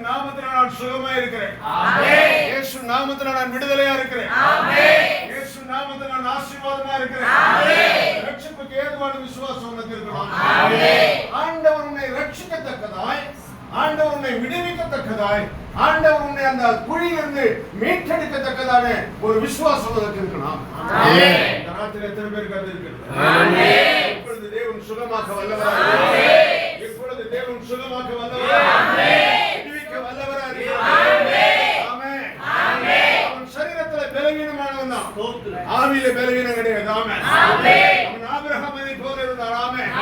நாமத்தினால நான் சுகமாய் இருக்கிறேன். இயேசு நாமத்தினால நான் விடுதலையா இருக்கிறேன். இயேசு நாமத்தினால நான் ஆசீர்வாதமா இருக்கிறேன். ரட்சிப்புக்கு ஏதுவான விசுவாசம் உனக்கு இருக்கணும். ஆண்டவர் உன்னை ரட்சிக்கத்தக்கதாய், ஆண்டவர் உன்னை விடுவிக்கத்தக்கதாய், ஆண்டவர் உன்னை அந்த குழியிலிருந்து மீட்டெடுக்கத்தக்கதான ஒரு விசுவாசம் உனக்கு இருக்கணும். இந்த ராத்திரி எத்தனை பேருக்கு அது இருக்கிறது? இப்பொழுது தேவன் சுகமாக்க வல்லவராக, இப்பொழுது தேவன் சுகமாக்க வல்லவராக, விடுவிக்க வல்லவராக. ஆமென். அவன் சரீரத்துல பலவீனமானவன் தான், ஆவியில பலவீனம் கிடையாது. ஆமென். அவன் ஆபிரகாமை போல இருந்தான். ஆமென்.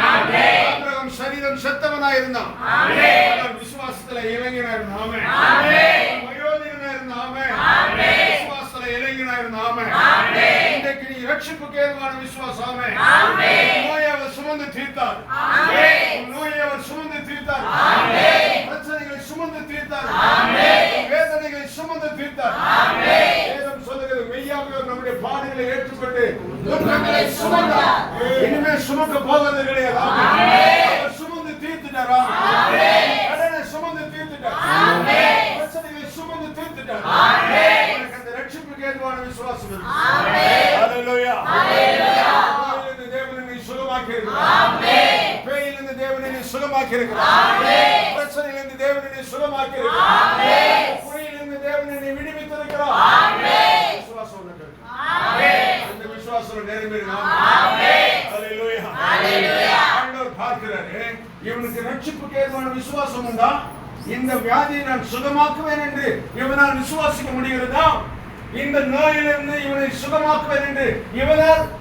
ஆபிரகாம் சரீரம் செத்தவனாய் இருந்தான், ஆனால் விசுவாசத்துல இளைஞனா இருந்தான். ஆமென். வயோதிகனா இருந்தான். ஆமென். விசுவாசத்துல இளைஞனா இருந்தான். ஆமென். இன்றைக்கு நீ ரட்சிப்புக்கு ஏதுவான விசுவாசம். ஆமென். நோயை அவர் சுமந்து தீர்த்தார். நோயை அவர் சுமந்து தீர்த்தார். பிரச்சனைகளை சுமந்து தீர்த்தார். வேதனைகளை சுமந்து தீர்த்தார். வேதம் சொல்லுகிறது, மெய்யாகவே நம்முடைய பாடுகளை ஏற்றுக்கொண்டு துக்கங்களை சுமந்தார். இனிமேல் சுமக்க போவது கிடையாது. அவர் சுமந்து தீர்த்துட்டார். கடனை சுமந்து தீர்த்துட்டார். பிரச்சனைகளை சுமந்து தீர்த்துட்டார். உனக்கு அந்த ரட்சிப்புக்கு ஏதுவான விசுவாசம் இருக்கு. ஹல்லேலூயா. பேயிலிருந்து தேவன் என்னை சுகமாக்கி இருக்கிறார். பேயிலிருந்து தேவன் என்னை சுகமாக்கி இருக்கிறார். பிரச்சனையிலிருந்து தேவன் என்னை சுகமாக்கி இருக்கிறார். குறையிலிருந்து தேவன் என்னை விடுவித்திருக்கிறார். விசுவாசம் உனக்கு இருக்கு. அந்த விசுவாசம் நிறைவேறணும். ஹல்லேலூயா. ஆண்டவர் பார்க்கிறாரு, இவனுக்கு ரட்சிப்புக்கு ஏதுவான விசுவாசம் உண்டா? இந்த வியாதியை நான் சுகமாக்குவேன் என்று இவனால் விசுவாசிக்க முடிகிறதா? இந்த நோயிலிருந்து இவனை சுகமாக்குவேன் என்று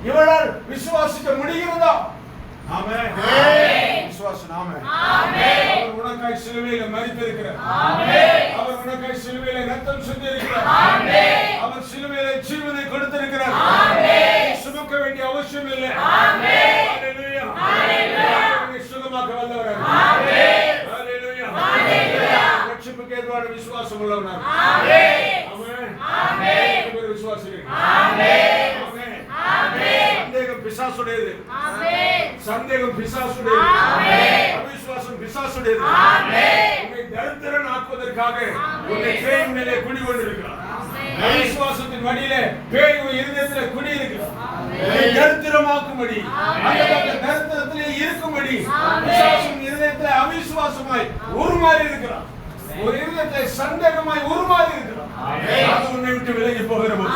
இவளால் விசுவாசிக்க முடிகிறதா? ஆமென். விசுவாசம். ஆமென். அவர் உனக்காய் சிலுவையில மரித்திருக்கிறார். அவர் உனக்காய் சிலுவையில ரத்தம் சிந்தியிருக்கிறார். அவர் சிலுவையில ஜீவனை கொடுத்திருக்கிறார். சுமக்க வேண்டிய அவசியம் இல்லை. ஹல்லேலூயா. அவரை சுகமாக்க வல்லவர். ஹல்லேலூயா. ரட்சிப்புக்கு ஏதுவான விசுவாசம் உள்ளவனாக. ஆமென். விசுவாசிக்கிறேன். சந்தேகம் பிசாசுடையது. சந்தேகம் பிசாசுடையது. அவிசுவாசம் பிசாசுடையது. உன்னை தரித்திரன் ஆக்குவதற்காக உன்னை பேயின் மேலே குடிகொண்டிருக்கிறார். அவிசுவாசத்தின் வழியிலே பேய் உன் இருதயத்தில் குடியிருக்கிறார். தரித்திரமாக்கும்படி, அந்த தரித்திரத்திலே இருக்கும்படி பிசாசும் இருதயத்தில் அவிசுவாசமாய் உருமாறி இருக்கிறார். ஒரு இருதயத்தை சந்தேகமாய் உருமாறி இருக்கிறார். அது உன்னை விட்டு விலகி போகிற போது,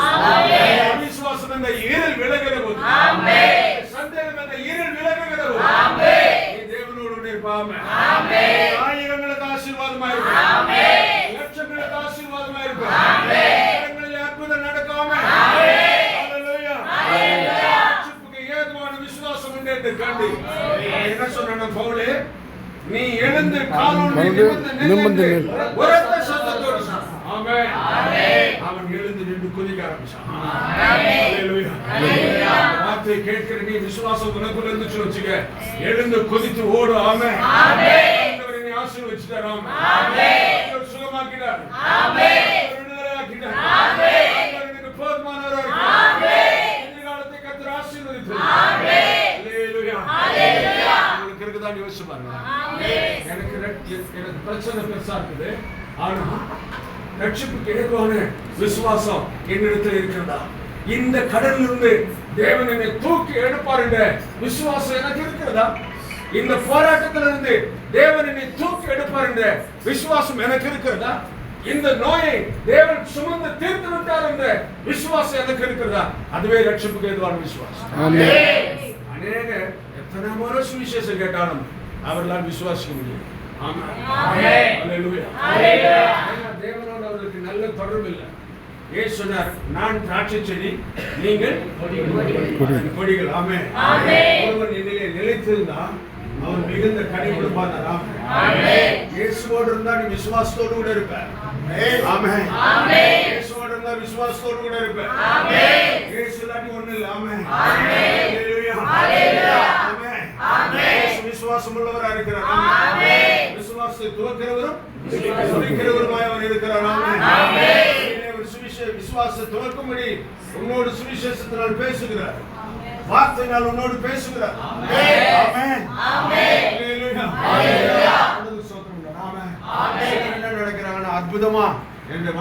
அவிசுவாசம் என்ற இருள் விலகிற போது, சந்தேகம் என்ற இருள் விலகுகிற போது, நீ தேவனோடு இருப்பாமே. ஆயிரங்களுக்கு ஆசீர்வாதமா இருக்கும். லட்சங்களுக்கு ஆசீர்வாதமா இருக்கும். இடங்களில் அற்புதம் நடக்காம. ரட்சிப்புக்கு ஏதுவான விசுவாசம் உண்டு என்று கண்டு என்ன சொன்ன பவுலே, நீ எழுந்து காலோடு நிமிர்ந்து உரத்த சத்தத்தோடு சொன்னான். ஆமென். அவன் எழுந்து நின்று குதிக்க ஆரம்பிச்சான். ஹல்லேலூயா. வார்த்தை கேட்கிற நீ விசுவாசம் உனக்குள்ள இருந்துச்சு வச்சுக்க, எழுந்து குதித்து ஓடு. ஆமென். ஆண்டவர் என்னை ஆசீர்வதிச்சார். ஆமென். சுகமாக்கினார். விடுதலையாக்கினார். ஆண்டவர் எனக்கு போதுமானவராக இருக்கிறார். எதிர்காலத்தை கர்த்தர் ஆசீர்வதித்தார். ஹல்லேலூயா. உங்களுக்கு இருக்குதான் யோசிச்சு பாருங்க. எனக்கு பிரச்சனை பெருசா இருக்குது, ஆனா ரட்சிப்புக்கு ஏதுவான விசுவாசம் என்னிடத்தில் இருக்கிறதா? இந்த கடலிலிருந்து தேவன் என்னை தூக்கி எடுப்பார் என்ற விசுவாசம் எனக்கு இருக்கிறதா? இந்த போராட்டத்திலிருந்து தேவன் என்னை தூக்கி எடுப்பார் என்ற விசுவாசம் எனக்கு இருக்கிறதா? இந்த நோயை தேவன் சுமந்து தீர்த்து விட்டார் என்ற விசுவாசம் எனக்கு இருக்கிறதா? அதுவே ரட்சிப்புக்கு ஏதுவான விசுவாசம். அநேக எத்தனை முறை சுவிசேஷம் கேட்டாலும் அவர்களால் விசுவாசிக்க முடியும். தேவனோடு அவர்களுக்கு நல்ல தொடர்பு இல்லை. இயேசு சொன்னார், நான் திராட்சை செடி, நீங்கள் கொடிகள். ஆமென். ஒருவன் என்னிலே நிலைத்திருந்தால் அவன் மிகுந்த கனி கொடுப்பான். இயேசுவோடு இருந்தா நீ விசுவாசத்தோடு கூட இருப்ப. ஆமென். இயேசுவோடு இருந்தா விசுவாசத்தோடு கூட இருப்ப. இயேசு இல்லாட்டி ஒண்ணு இல்லை. ஆமென். ஹல்லேலூயா. ஆமென். விசுவாசம் உள்ளவராக இருக்கிறார். விசுவாசத்தை துவக்கிறவரும் முடிக்கிறவருமாய் அவர் இருக்கிறார். விசுவாசத்தை துவக்கும்படி உன்னோடு சுவிசேஷத்தினால் பேசுகிறார். வார்த்தையினால் உன்னோடு பேசுகிறார். ஆமென். ஹல்லேலூயா. என்ன நடக்கிறாங்க? அற்புதமா என்னுடைய